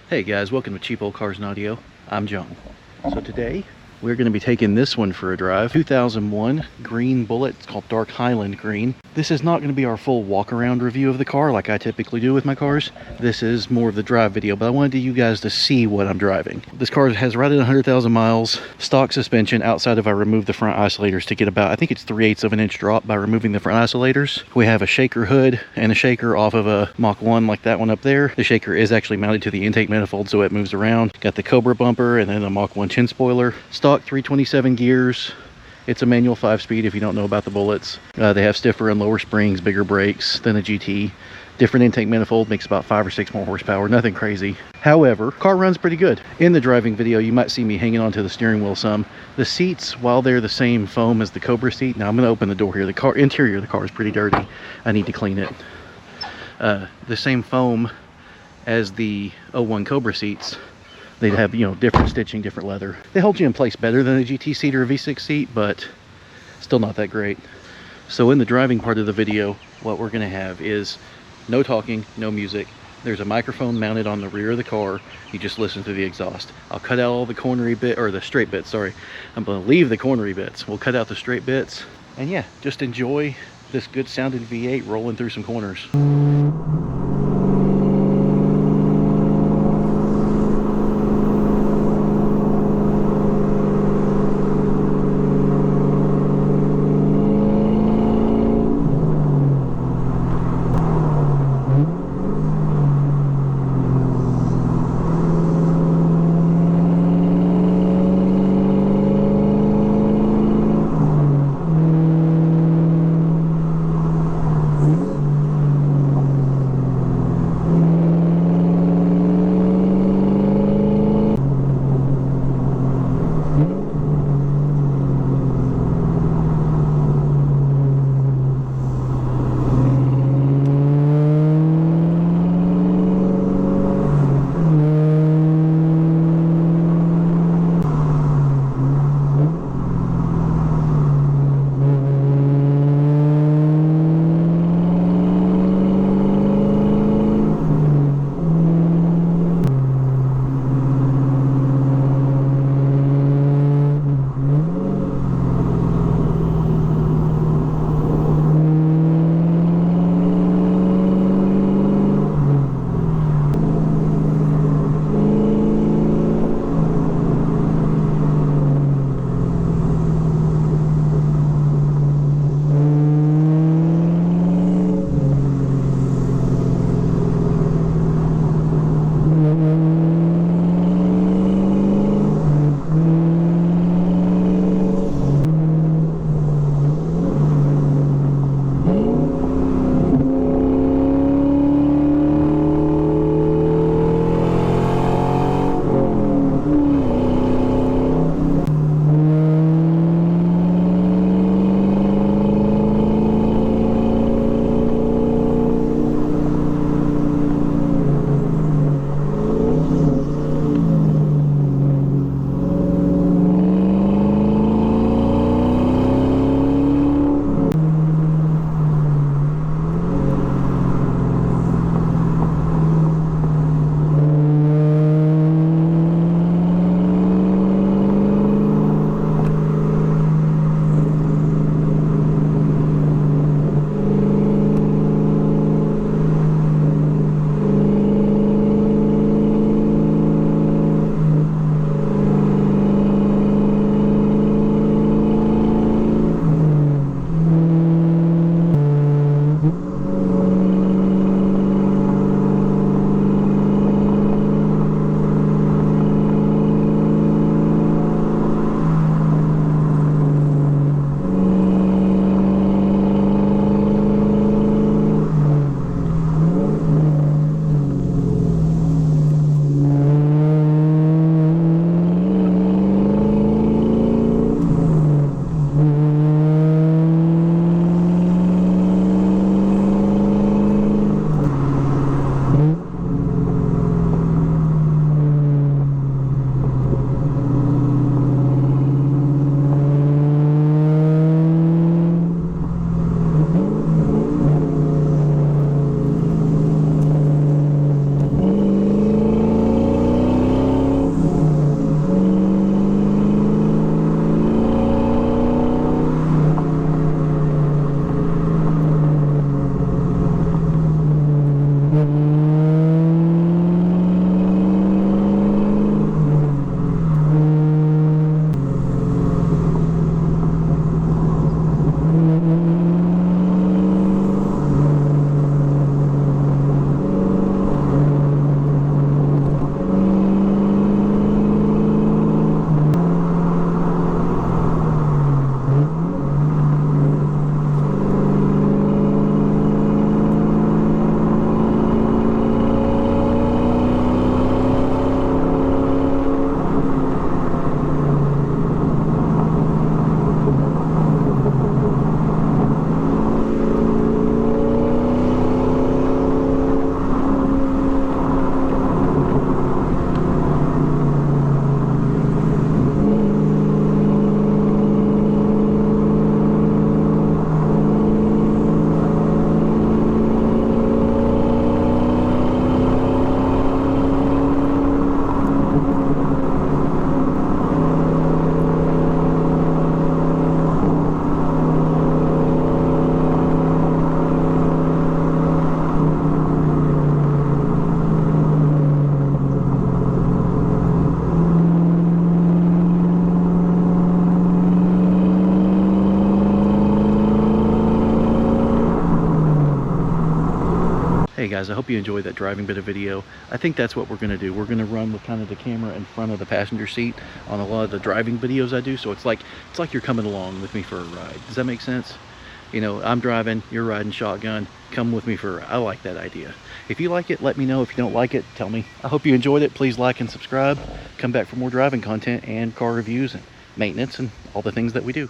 Hey guys, welcome to Cheap Old Cars and Audio. I'm John. So today we're going to be taking this one for a drive. 2001 green Bullitt. It's called Dark Highland Green. This is not going to be our full walk around review of the car like I typically do with my cars. This is more of the drive video, but I wanted you guys to see what I'm driving. This car has right at 100,000 miles, stock suspension outside if I remove the front isolators to get about, I think it's 3/8 of an inch drop by removing the front isolators. We have a shaker hood and a shaker off of a Mach 1 like that one up there. The shaker is actually mounted to the intake manifold so it moves around. Got the Cobra bumper and then a Mach 1 chin spoiler. Stock 327 gears. It's a manual 5-speed if you don't know about the Bullitts. They have stiffer and lower springs, bigger brakes than a GT. Different intake manifold, makes about 5 or 6 more horsepower, nothing crazy. However, car runs pretty good. In the driving video, you might see me hanging onto the steering wheel some. The seats, while they're the same foam as the Cobra seat, now I'm gonna open the door here. The interior of the car is pretty dirty. I need to clean it. The same foam as the 01 Cobra seats. They'd have, you know, different stitching, different leather. They hold you in place better than a GT seat or a V6 seat, but still not that great. So in the driving part of the video, what we're gonna have is no talking, no music. There's a microphone mounted on the rear of the car. You just listen to the exhaust. I'll cut out all the cornery bit, or the straight bits, sorry. I'm gonna leave the cornery bits. We'll cut out the straight bits. And yeah, just enjoy this good sounding V8 rolling through some corners. Hey guys, I hope you enjoyed that driving bit of video. I think that's what we're going to do. We're going to run with kind of the camera in front of the passenger seat on a lot of the driving videos I do. So it's like you're coming along with me for a ride. Does that make sense? You know, I'm driving, you're riding shotgun. Come with me for a ride. I like that idea. If you like it, let me know. If you don't like it, tell me. I hope you enjoyed it. Please like and subscribe. Come back for more driving content and car reviews and maintenance and all the things that we do.